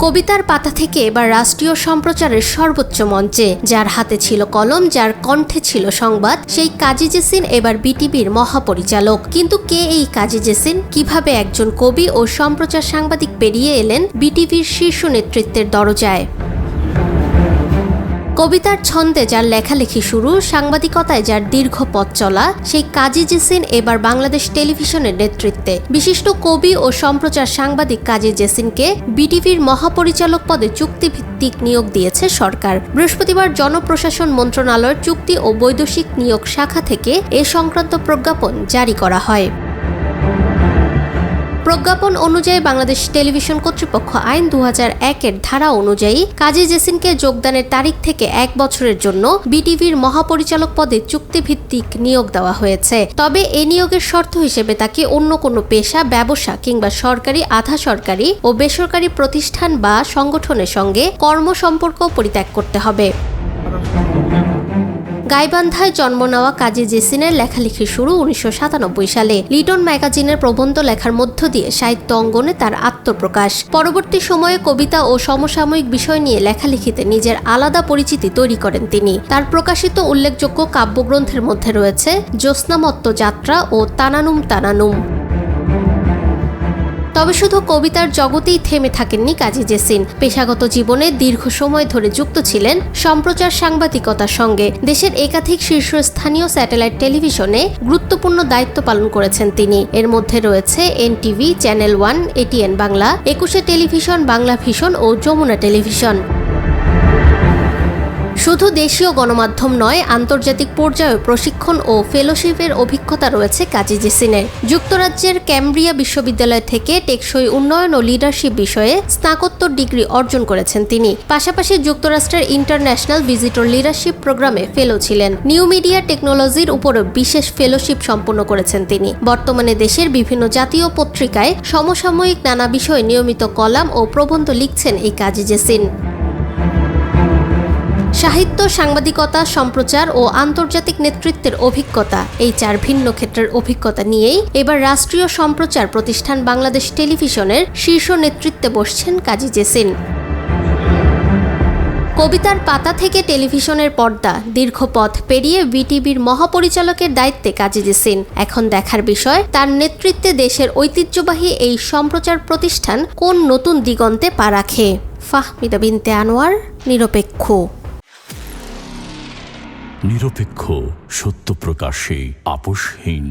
কবিতার পাতা থেকে এবার রাষ্ট্রীয় সম্প্রচারের সর্বোচ্চ মঞ্চে, যার হাতে ছিল কলম, যার কণ্ঠে ছিল সংবাদ, সেই কাজী জেসিন এবার বিটিভির মহাপরিচালক। কিন্তু কে এই কাজী জেসিন? কিভাবে একজন কবি ও সম্প্রচার সাংবাদিক পেরিয়ে এলেন বিটিভির শীর্ষ নেতৃত্বের দরজায়? কবিতার ছন্দে যার লেখালেখি শুরু, সাংবাদিকতায় যার দীর্ঘ পথ চলা, সেই কাজী জেসিন এবার বাংলাদেশ টেলিভিশনের নেতৃত্বে। বিশিষ্ট কবি ও সম্প্রচার সাংবাদিক কাজী জেসিনকে বিটিভির মহাপরিচালক পদে চুক্তিভিত্তিক নিয়োগ দিয়েছে সরকার। বৃহস্পতিবার জনপ্রশাসন মন্ত্রণালয়ের চুক্তি ও বৈদেশিক নিয়োগ শাখা থেকে এ সংক্রান্ত প্রজ্ঞাপন জারি করা হয়। প্রজ্ঞাপন অনুযায়ী বাংলাদেশ টেলিভিশন কর্তৃপক্ষ আইন 2001-এর ধারা অনুযায়ী কাজী জেসিনকে যোগদানের তারিখ থেকে 1 বছরের জন্য বিটিভির মহাপরিচালক পদে চুক্তিভিত্তিক নিয়োগ দেওয়া হয়েছে। তবে এ নিয়োগের শর্ত হিসেবে তাকে অন্য কোনো পেশা, ব্যবসা কিংবা সরকারি, আধা সরকারি ও বেসরকারি প্রতিষ্ঠান বা সংগঠনের সঙ্গে কর্মসম্পর্ক পরিত্যাগ করতে হবে। গাইবান্ধায় জন্ম নেওয়া কাজী জেসিনের লেখালেখি শুরু 1997 সালে। লিটন ম্যাগাজিনের প্রবন্ধ লেখার মধ্য দিয়ে সাহিত্য অঙ্গনে তার আত্মপ্রকাশ। পরবর্তী সময়ে কবিতা ও সমসাময়িক বিষয় নিয়ে লেখালেখিতে নিজের আলাদা পরিচিতি তৈরি করেন তিনি। তার প্রকাশিত উল্লেখযোগ্য কাব্যগ্রন্থের মধ্যে রয়েছে জ্যোৎস্নামত্ত যাত্রা ও তানানুম তানানুম। তবে শুধু কবিতার জগতেই থেমে থাকেননি কাজী জেসিন। পেশাগত জীবনে দীর্ঘ সময় ধরে যুক্ত ছিলেন সম্প্রচার সাংবাদিকতার সঙ্গে। দেশের একাধিক শীর্ষস্থানীয় স্যাটেলাইট টেলিভিশনে গুরুত্বপূর্ণ দায়িত্ব পালন করেছেন তিনি। এর মধ্যে রয়েছে NTV, channel 1, ATN Bangla, 21 television, Bangla vision ও যমুনা টেলিভিশন। শুধু দেশীয় গণমাধ্যম নয়, আন্তর্জাতিক পর্যায়ে প্রশিক্ষণ ও ফেলোশিপের অভিজ্ঞতা রয়েছে কাজী জেসিনের। যুক্তরাজ্যের ক্যামব্রিয়া বিশ্ববিদ্যালয় থেকে টেকসই উন্নয়ন ও লিডারশিপ বিষয়ে স্নাতকোত্তর ডিগ্রি অর্জন করেছেন তিনি। পাশাপাশি যুক্তরাষ্ট্রের ইন্টারন্যাশনাল ভিজিটর লিডারশিপ প্রোগ্রামে ফেলো ছিলেন। নিউ মিডিয়া টেকনোলজির উপরও বিশেষ ফেলোশিপ সম্পন্ন করেছেন তিনি। বর্তমানে দেশের বিভিন্ন জাতীয় পত্রিকায় সমসাময়িক নানা বিষয়ে নিয়মিত কলাম ও প্রবন্ধ লিখছেন এই কাজী জেসিন। সাহিত্য, সাংবাদিকতা, সম্প্রচার ও আন্তর্জাতিক নেতৃত্বের অভিজ্ঞতা, এই 4 ভিন্ন ক্ষেত্রের অভিজ্ঞতা নিয়েই এবার রাষ্ট্রীয় সম্প্রচার প্রতিষ্ঠান বাংলাদেশ টেলিভিশনের শীর্ষ নেতৃত্বে বসছেন কাজী জেসিন। কবিতার পাতা থেকে টেলিভিশনের পর্দা, দীর্ঘ পথ পেরিয়ে বিটিভির মহাপরিচালকের দায়িত্বে কাজী জেসিন। এখন দেখার বিষয়, তার নেতৃত্বে দেশের ঐতিহ্যবাহী এই সম্প্রচার প্রতিষ্ঠান কোন নতুন দিগন্তে পা রাখে। ফাহমিদা বিনতে আনোয়ার, নিরপেক্ষ। নিরপেক্ষ, সত্য প্রকাশে আপোষহীন।